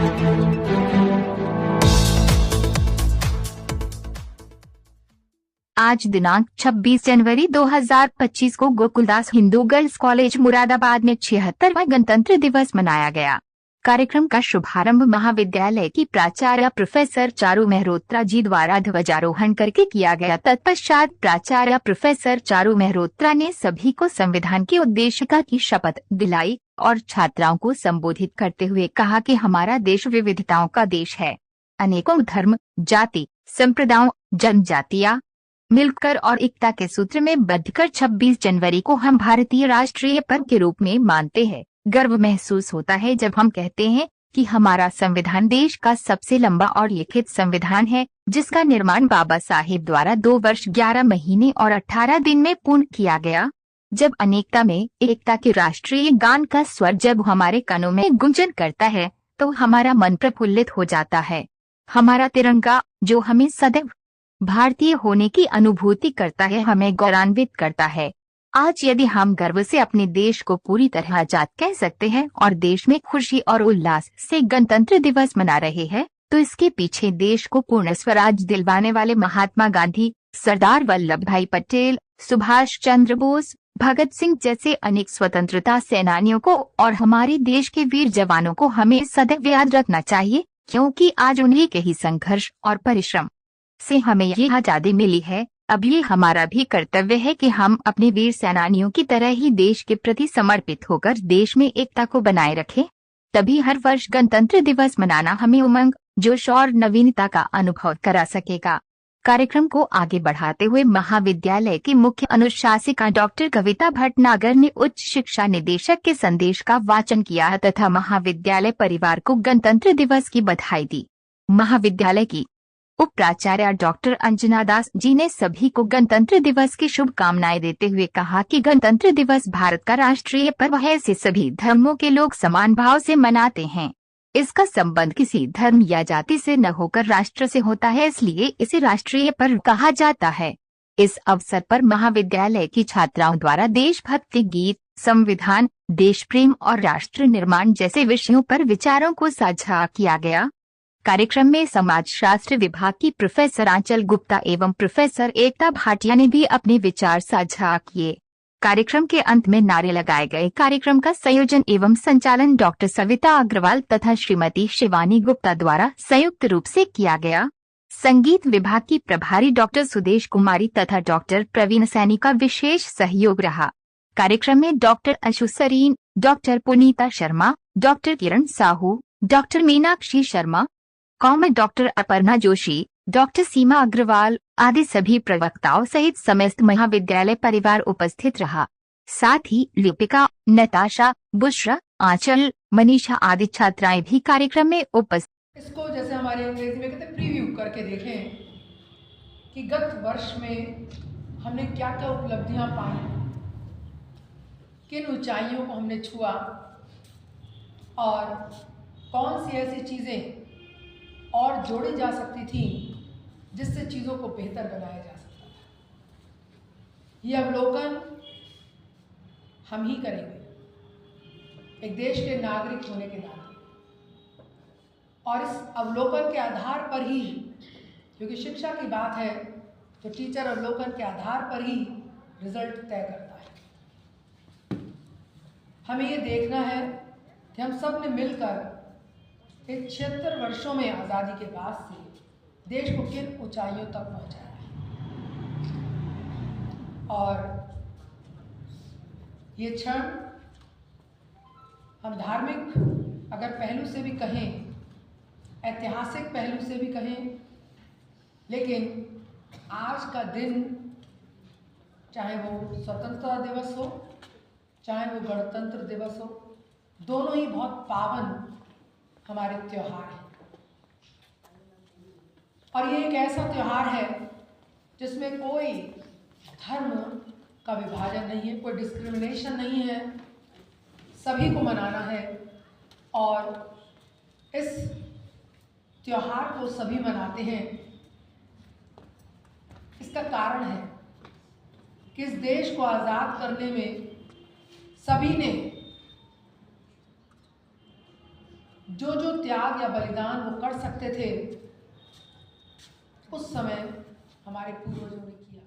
आज दिनांक 26 जनवरी 2025 को गोकुलदास हिंदू गर्ल्स कॉलेज मुरादाबाद में 76वां गणतंत्र दिवस मनाया गया। कार्यक्रम का शुभारंभ महाविद्यालय की प्राचार्य प्रोफेसर चारू मेहरोत्रा जी द्वारा ध्वजारोहण करके किया गया। तत्पश्चात प्राचार्य प्रोफेसर चारू मेहरोत्रा ने सभी को संविधान के उद्देशिका की शपथ दिलाई और छात्राओं को संबोधित करते हुए कहा कि हमारा देश विविधताओं का देश है। अनेकों धर्म, जाति, संप्रदायों, जनजातियां मिलकर और एकता के सूत्र में बंधकर 26 जनवरी को हम भारतीय राष्ट्रीय पर्व के रूप में मानते हैं। गर्व महसूस होता है जब हम कहते हैं कि हमारा संविधान देश का सबसे लंबा और लिखित संविधान है, जिसका निर्माण बाबा साहेब द्वारा 2 वर्ष 11 महीने और 18 दिन में पूर्ण किया गया। जब अनेकता में एकता के राष्ट्रीय गान का स्वर जब हमारे कानों में गुंजन करता है तो हमारा मन प्रफुल्लित हो जाता है। हमारा तिरंगा जो हमें सदैव भारतीय होने की अनुभूति करता है, हमें गौरवान्वित करता है। आज यदि हम गर्व से अपने देश को पूरी तरह आजाद कह सकते हैं और देश में खुशी और उल्लास से गणतंत्र दिवस मना रहे हैं, तो इसके पीछे देश को पूर्ण स्वराज दिलवाने वाले महात्मा गांधी, सरदार वल्लभ भाई पटेल, सुभाष चंद्र बोस, भगत सिंह जैसे अनेक स्वतंत्रता सेनानियों को और हमारे देश के वीर जवानों को हमें सदैव याद रखना चाहिए, क्योंकि आज उन्हीं के ही संघर्ष और परिश्रम से हमें ये आजादी मिली है। अब ये हमारा भी कर्तव्य है कि हम अपने वीर सेनानियों की तरह ही देश के प्रति समर्पित होकर देश में एकता को बनाए रखें। तभी हर वर्ष गणतंत्र दिवस मनाना हमें उमंग, जोश और नवीनता का अनुभव करा सकेगा। कार्यक्रम को आगे बढ़ाते हुए महाविद्यालय की मुख्य अनुशासिका डॉक्टर कविता भटनागर ने उच्च शिक्षा निदेशक के संदेश का वाचन किया तथा महाविद्यालय परिवार को गणतंत्र दिवस की बधाई दी। महाविद्यालय की उप प्राचार्य डॉक्टर अंजना दास जी ने सभी को गणतंत्र दिवस की शुभकामनाएं देते हुए कहा कि गणतंत्र दिवस भारत का राष्ट्रीय पर्व है। इसे सभी धर्मों के लोग समान भाव से मनाते हैं। इसका संबंध किसी धर्म या जाति से न होकर राष्ट्र से होता है, इसलिए इसे राष्ट्रीय पर्व कहा जाता है। इस अवसर पर महाविद्यालय की छात्राओं द्वारा देशभक्ति गीत, संविधान, देश प्रेम और राष्ट्र निर्माण जैसे विषयों पर विचारों को साझा किया गया। कार्यक्रम में समाजशास्त्र विभाग की प्रोफेसर आंचल गुप्ता एवं प्रोफेसर एकता भाटिया ने भी अपने विचार साझा किए। कार्यक्रम के अंत में नारे लगाए गए। कार्यक्रम का संयोजन एवं संचालन डॉक्टर सविता अग्रवाल तथा श्रीमती शिवानी गुप्ता द्वारा संयुक्त रूप से किया गया। संगीत विभाग की प्रभारी डॉक्टर सुदेश कुमारी तथा डॉक्टर प्रवीण सैनी का विशेष सहयोग रहा। कार्यक्रम में doctor Ashu Sareen, doctor Punita Sharma, doctor Kiran Sahu, doctor Meenakshi Sharma, doctor Aparna Joshi, doctor Seema Agarwal आदि सभी प्रवक्ताओं सहित समस्त महाविद्यालय परिवार उपस्थित रहा। साथ ही लिपिका, नताशा, बुशरा, आंचल, मनीषा आदि छात्राएं भी कार्यक्रम में उपस्थित। इसको जैसे हमारे अंग्रेजी में कहते हैं प्रीव्यू करके देखें कि गत वर्ष में हमने क्या क्या उपलब्धियां पाई, किन ऊंचाइयों को हमने छुआ और कौन सी ऐसी चीज़ें और जोड़ी जा सकती थी जिससे चीज़ों को बेहतर बनाया जा सकता था। ये अवलोकन हम ही करेंगे एक देश के नागरिक होने के नाते, और इस अवलोकन के आधार पर ही, क्योंकि शिक्षा की बात है तो टीचर अवलोकन के आधार पर ही रिजल्ट तय करता है। हमें ये देखना है कि हम सब ने मिलकर इन 76 वर्षों में आज़ादी के बाद से देश को किन ऊंचाइयों तक पहुंचाया है। और ये क्षण हम धार्मिक अगर पहलू से भी कहें, ऐतिहासिक पहलू से भी कहें, लेकिन आज का दिन, चाहे वो स्वतंत्रता दिवस हो, चाहे वो गणतंत्र दिवस हो, दोनों ही बहुत पावन हमारे त्योहार हैं। और ये एक ऐसा त्योहार है जिसमें कोई धर्म का विभाजन नहीं है, कोई डिस्क्रिमिनेशन नहीं है, सभी को मनाना है। और इस त्योहार को सभी मनाते हैं, इसका कारण है कि इस देश को आज़ाद करने में सभी ने जो जो त्याग या बलिदान वो कर सकते थे उस समय हमारे पूर्वजों ने किया।